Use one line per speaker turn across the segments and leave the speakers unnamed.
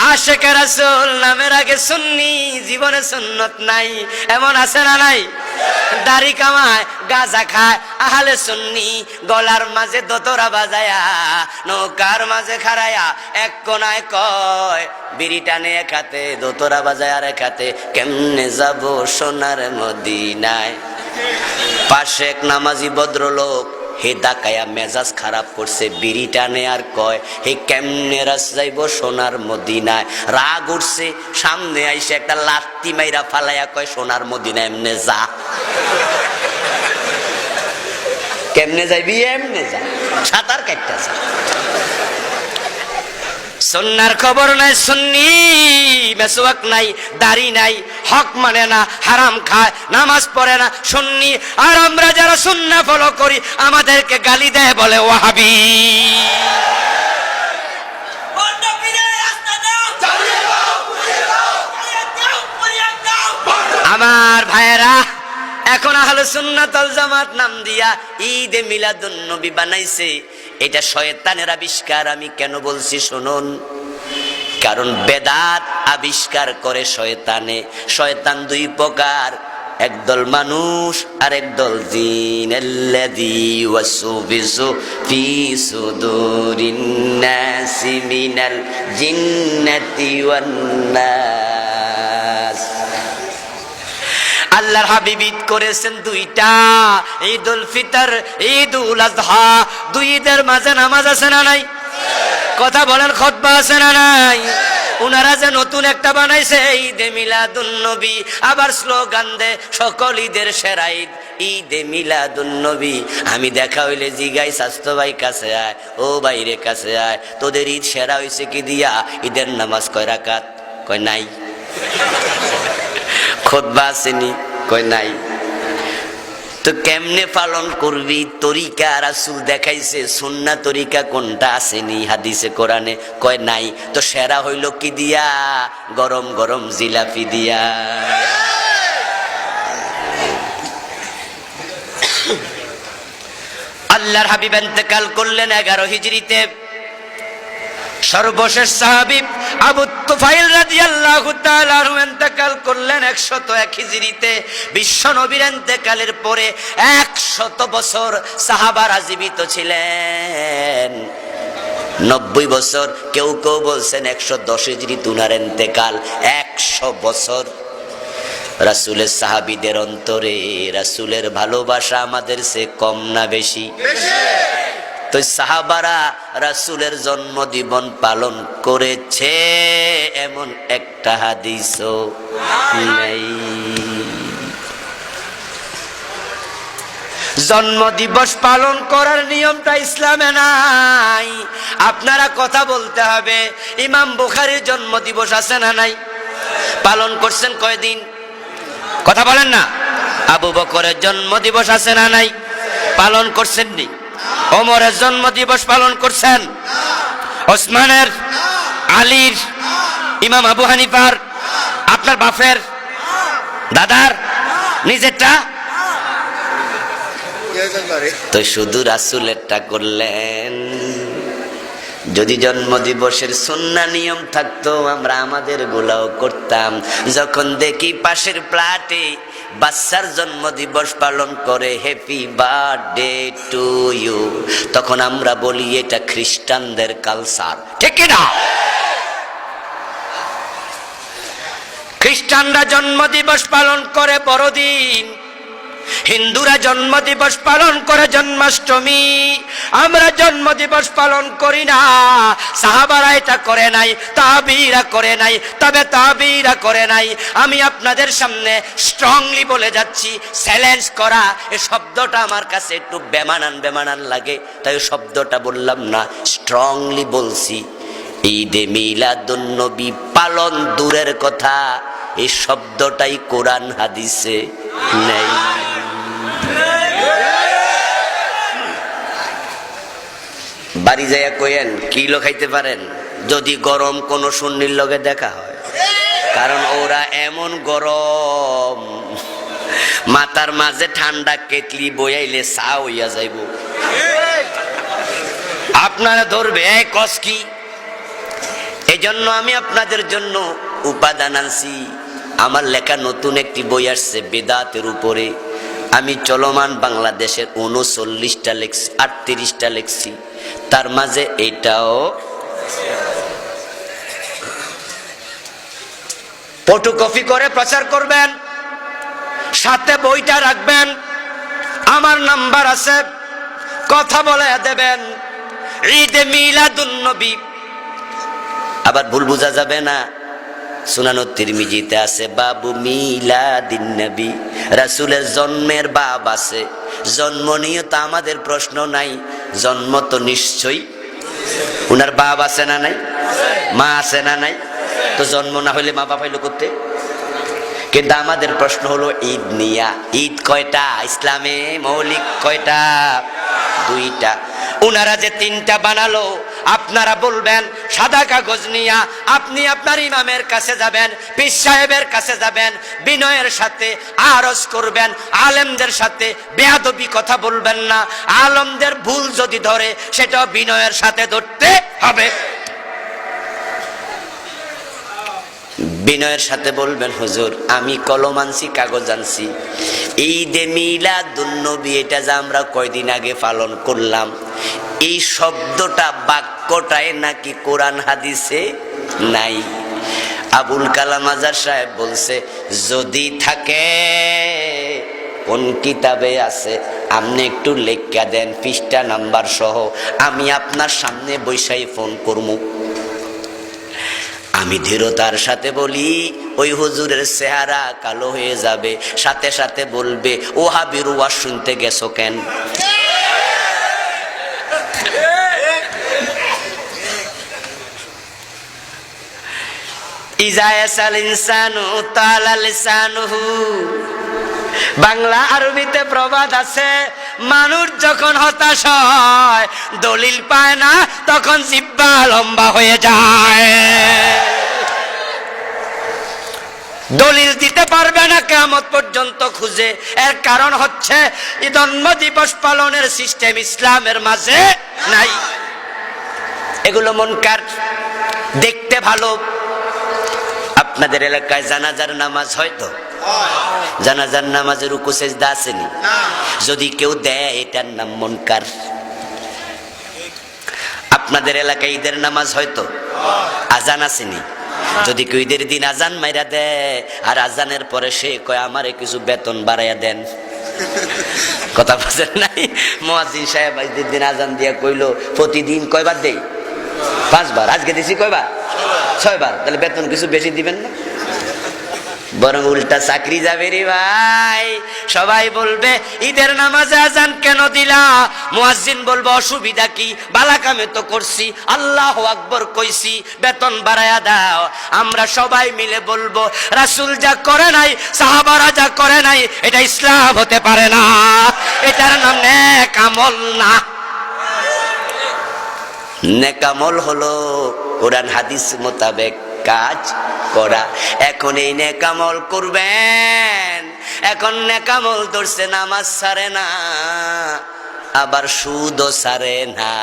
আশিক রাসূল নামের আগে সুন্নি, জীবনে সুন্নত নাই, এমন আছে না নাই? দাড়ি কামায়, গাঁজা খায়, আহলে সুন্নি, গলার মাঝে দোতরা বাজায়া, নৌকার মাঝে খাড়ায়া, এক কোনায় কয় বিড়ি টানে এক হাতে, দোতরা বাজায় আর এক হাতে, কেমনে যাব সোনার মদিনায়। পাশে এক নামাজি ভদ্রলোক, হে দাকায়া মেজাজ খারাপ করছে, বিড়ি টানে আর কয় হে কেমনে রাস যাইব সোনার মদিনায়। রাগ উঠছে, সামনে আইসে একটা লাত্তি মাইরা ফালাইয়া কয় সোনার মদিনা এমনে যা। কেমনে যাইবি? এমনে যা, সাঁতার কাটতেছে। সুন্নার খবর নাই, সুন্নি মেসওয়াক নাই, দাড়ি নাই, হক মানে না, হারাম খায়, নামাজ পড়ে না, সুন্নি। আর আমরা যারা সুন্নাহ ফলো করি আমাদেরকে গালি দেয়, বলে ওয়াহাবি। আমার ভাইয়েরা, এখন আহলে সুন্নাত ওয়াল জামাত নাম দিয়া ঈদে মিলাদুন নবী বানাইছে। এটা শয়তানের আবিষ্কার। আমি কেন বলছি শুনুন, কারণ বেদাত আবিষ্কার করে শয়তানে। শয়তান দুই প্রকার, একদল মানুষ আর একদল জিন। আল্লাযী ওয়াসওয়াসু ফি সুদুরিন নাসি মিনাল জিন্নাতি ওয়ান নাস। আল্লাহর হাবিব ঈদ করেছেন দুইটা, ঈদুল ফিতর, ঈদুল আযহা। দুই ঈদের মাঝে নামাজ আছে না নাই? কথা বলেন, খুতবা আছে না নাই? উনারা যে নতুন একটা বানাইছে ঈদে মিলাদুন নবী, আবার স্লোগান দে সকল ঈদের সেরা ঈদ, ঈদে মিলাদুন নবী। আমি দেখা হইলে জিগাই, স্বাস্থ্য ভাই কাছে আয়, ও বাইরে কাছে আয়, তোদের ঈদ সেরা হইছে কি দিয়া? ঈদের নামাজ কয় রাকাত? কয় নাই। খুতবা আসেনি? কয় নাই। তো কেমনে পালন করবি? তরিকা রাসূল দেখাইছে, সুন্নাহ তরিকা কোনটা আসেনি হাদিসে কোরআনে? কয় নাই। তো সেরা হইল কি দিয়া? গরম গরম জিলাপি দিয়া। আল্লাহর হাবিব ইন্তেকাল করলেন 11 হিজরিতে। সর্বশেষ সাহাবী আবু তুফাইল রাদিয়াল্লাহু তাআলা আনহু ইন্তেকাল করলেন 101 হিজরিতে। বিশ্ব নবীর ইন্তেকালের পরে 100 বছর সাহাবারা জীবিত ছিলেন। 90 বছর, কেউ কেউ বলছেন 110 হিজরিতে উনার ইন্তেকাল। 100 বছর। রাসূলের সাহাবীদের অন্তরে রাসূলের ভালোবাসা আমাদের চেয়ে কম না বেশি? তো সাহাবারা রাসূলের জন্মদিবস পালন করেছে এমন একটা হাদিসও নেই। জন্মদিবস পালন করার নিয়মটা ইসলামে নাই। আপনারা কথা বলতে হবে। ইমাম বুখারীর জন্মদিবস আছে না নাই? পালন করছেন কয়দিন? কথা বলেন না। আবু বকরের জন্মদিবস আছে না নাই? পালন করছেন নি? ওমরের জন্মদিবস পালন করছেন? ওসমানের, আলীর, ইমাম আবু হানিফার, আপনার বাপের, দাদার, নিজেরটা? তো শুধু রাসূলেরটা করলেন। যদি জন্মদিবসের সুন্নাহ নিয়ম থাকতো আমরা আমাদের গুলাও করতাম। যখন দেখি পাশের ফ্ল্যাটে বাচ্চার জন্মদিবস পালন করে, হ্যাপি বার্থডে টু ইউ, তখন আমরা বলি এটা খ্রিস্টানদের কালচার। ঠিক না? খ্রিস্টানরা জন্মদিবস পালন করে বড়দিন, হিন্দুরা জন্মদিবস পালন করে জন্মাষ্টমী। আমরা জন্মদিবস পালন করি না। সাহাবারা এটা করে নাই, তাবিরা করে নাই, তবে তাবিরা করে নাই। আমি আপনাদের সামনে স্ট্রংলি বলে যাচ্ছি, চ্যালেঞ্জ করা এই শব্দটা আমার কাছে একটু বেমানান লাগে, তাই শব্দটা বললাম না, স্ট্রংলি বলছি। ঈদে মিলাদুন নবী পালন দূরের কথা, এই শব্দটাই কোরআন হাদিসে নেই। বাড়ি যাইয়া কইেন কিলো খাইতে পারেন যদি গরম কোন সুন্নির লগে দেখা হয়, কারণ ওরা এমন গরম, মাথার মাঝে ঠান্ডা কেতলি বইয়াইলে চা হইয়া যাইব। আপনারা ধরবে এই কস কি, জন্য আমি আপনাদের জন্য উপাদান আনছি। আমার লেখা নতুন একটি বই আসছে বেদাতের উপরে। আমি চলমান বাংলাদেশের 39টা লেখছি, 38টা লেখছি, তার মাঝে এটাও ফটোকপি করে প্রচার করবেন, সাথে বইটা রাখবেন। আমার নাম্বার আছে, কথা বলে দেবেন। ঈদে মিলাদুন নবী, আবার ভুল বোঝা যাবে না। সুনানুত তিরমিজিতে আছে বাবু মিলাদিন নবী, রাসূলের জন্মের বাব আছে। জন্ম নিয়ে তো আমাদের প্রশ্ন নাই, জন্ম তো নিশ্চয়ই উনার বাপ আছে না নাই, মা আছে না নাই, তো জন্ম না হইলে মা বাপ হইলো করতে। কিন্তু আমাদের প্রশ্ন হলো ঈদ নিয়া। ঈদ কয়টা ইসলামে? মৌলিক কয়টা? 2টা। উনারা যে 3টা বানালো, আপনারা বলবেন সাদা কাগজ নিয়া আপনি আপনার ইমামের কাছে যাবেন, পীর সাহেবের কাছে যাবেন, বিনয়ের সাথে আরজ করবেন। আলেমদের সাথে বেয়াদবি কথা বলবেন না। আলেমদের ভুল যদি ধরে সেটাও বিনয়ের সাথে ধরতে হবে। বিনয়ের সাথে বলবেন হুজুর আমি কলম আনছি, কাগজ আনছি, ঈদে মিলাদুন নবী এটা যা আমরা কয়দিন আগে পালন করলাম, এই শব্দটা বাক্যটাই নাকি কোরআন হাদিসে নাই। আবুল কালাম আজাদ সাহেব বলছে যদি থাকে কোন কিতাবে আছে আপনি একটু লেখা দেন পৃষ্ঠা নাম্বার সহ, আমি আপনার সামনে বৈশাই ফোন করবো। আমি দৃঢ়তার সাথে বলি ওই হুজুরের চেহারা কালো হয়ে যাবে, সাথে সাথে বলবে ওহাবির ওয়াজ শুনতে গেছো কেন? ইজায়াসাল ইনসানু তাআলা লিসানুহু, বাংলা আরবিতে প্রবাদ আছে, মানুষ যখন হতাশ হয় দলিল পায় না তখন জিহ্বা লম্বা হয়ে যায়। দলিল দিতে পারবে না কিয়ামত পর্যন্ত খুঁজে। এর কারণ হচ্ছে জন্ম দিবস পালনের সিস্টেম ইসলামের মাঝে নাই। এগুলো মুনকার, দেখতে ভালো। আপনাদের এলাকায় জানাজার নামাজ হয়তো, জানাজার নামাজের রুকু সেজদা আসেনি, যদি কেউ দেয় এটার নাম মুনকার। আপনাদের এলাকায় ঈদের নামাজ হয়তো, আজান আসেনি, যদি কেউ ঈদের দিন আজান মাইরা দেয় আর আজানের পরে সে কয় আমারে কিছু বেতন বাড়াইয়া দেন, কথা বুঝেন নাই? মুয়াজ্জিন সাহেব ঈদের দিন আজান দিয়া কইলো প্রতিদিন কয়বার দেই? 5 বার। আজকে দিছি কয়বার? 6 বার। তাহলে বেতন কিছু বেশি দিবেন না? বরং উল্টা চাকরি যাবে রে ভাই। সবাই বলবে ঈদের নামাজে আজান কেন দিলা? মুয়াজ্জিন বলবে অসুবিধা কি, বালা কামে তো করছি, আল্লাহু আকবার কইছি, বেতন বাড়ায়া দাও। আমরা সবাই মিলে বলবো রাসূল যা করে নাই, সাহাবারা যা করে নাই, এটা ইসলাম হতে পারে না, এটার নাম নেক আমল না। নেক আমল হলো কোরআন হাদিস মোতাবেক কাজ করা। এখন এই নেক আমল করবেন, এখন নেক আমল ধরছে, নামাজ ছাড়ে না, আবার সুদও ছাড়ে না।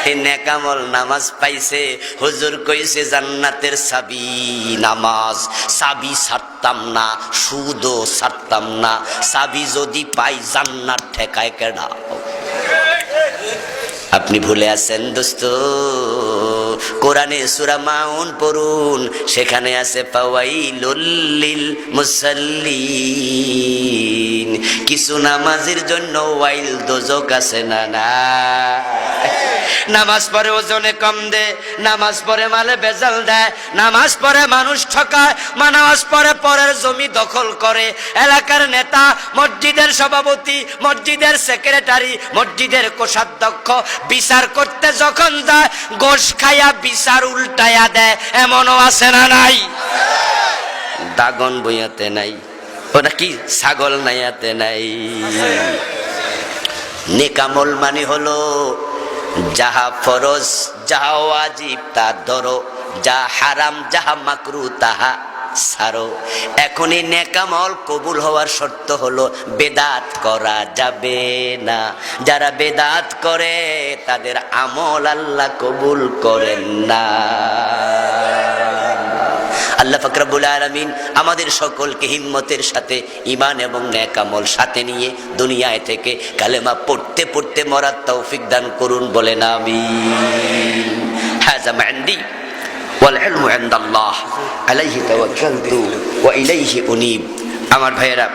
এই নেক আমল নামাজ পাইছে, হুজুর কইছে জান্নাতের চাবি নামাজ, চাবি ছাড়তাম না, সুদও ছাড়তাম না, চাবি যদি পাই জান্নাত ঠেকায় কেডা? আপনি ভুলে আছেন দোস্ত, কোরআনে সূরা মাউন পড়ুন, সেখানে আছে ফাওয়াইলুল লিল মুসাল্লিন। কিছু নামাজের জন্য ওয়াইল দোজক আছে না? না। নামাজ পড়ে ওজনে কম দে, নামাজ পড়ে মালে বেজাল দেয়, নামাজ পড়ে মানুষ ঠকায়, নামাজ পড়ে পরের জমি দখল করে। এলাকার নেতা, মসজিদের সভাপতি, মসজিদের সেক্রেটারি, মসজিদের কোষাধ্যক্ষ বিচার করতে যখন যায় গোশ খাইয়া বিচার উল্টায়া দেয়, এমনও আছে না নাই? দাগন বইয়াতে নাই, ওটা কি ছাগল নাইয়াতে নাই। নেক আমল মানে হলো যাহা ফরজ যাহা ওয়াজিব তা ধরো, যা হারাম যাহা মাকরু তাহা ছাড়ো। এখনই নেক আমল কবুল হওয়ার শর্ত হলো বেদাত করা যাবে না। যারা বেদাত করে তাদের আমল আল্লাহ কবুল করেন না। আল্লাহ পাক রব্বুল আলামিন আমাদের সকলকে হিম্মতের সাথে ঈমান এবং নেক আমল সাথে নিয়ে দুনিয়ায় থেকে কালেমা পড়তে পড়তে মরার তৌফিক দান করুন, বলেন আমিন। হাযা মা ইনদি ওয়াল ইলমু ইনদাল্লাহ আলাইহি তাওয়াক্কালতু ওয়া ইলাইহি উনীব। আমার ভাইয়েরা,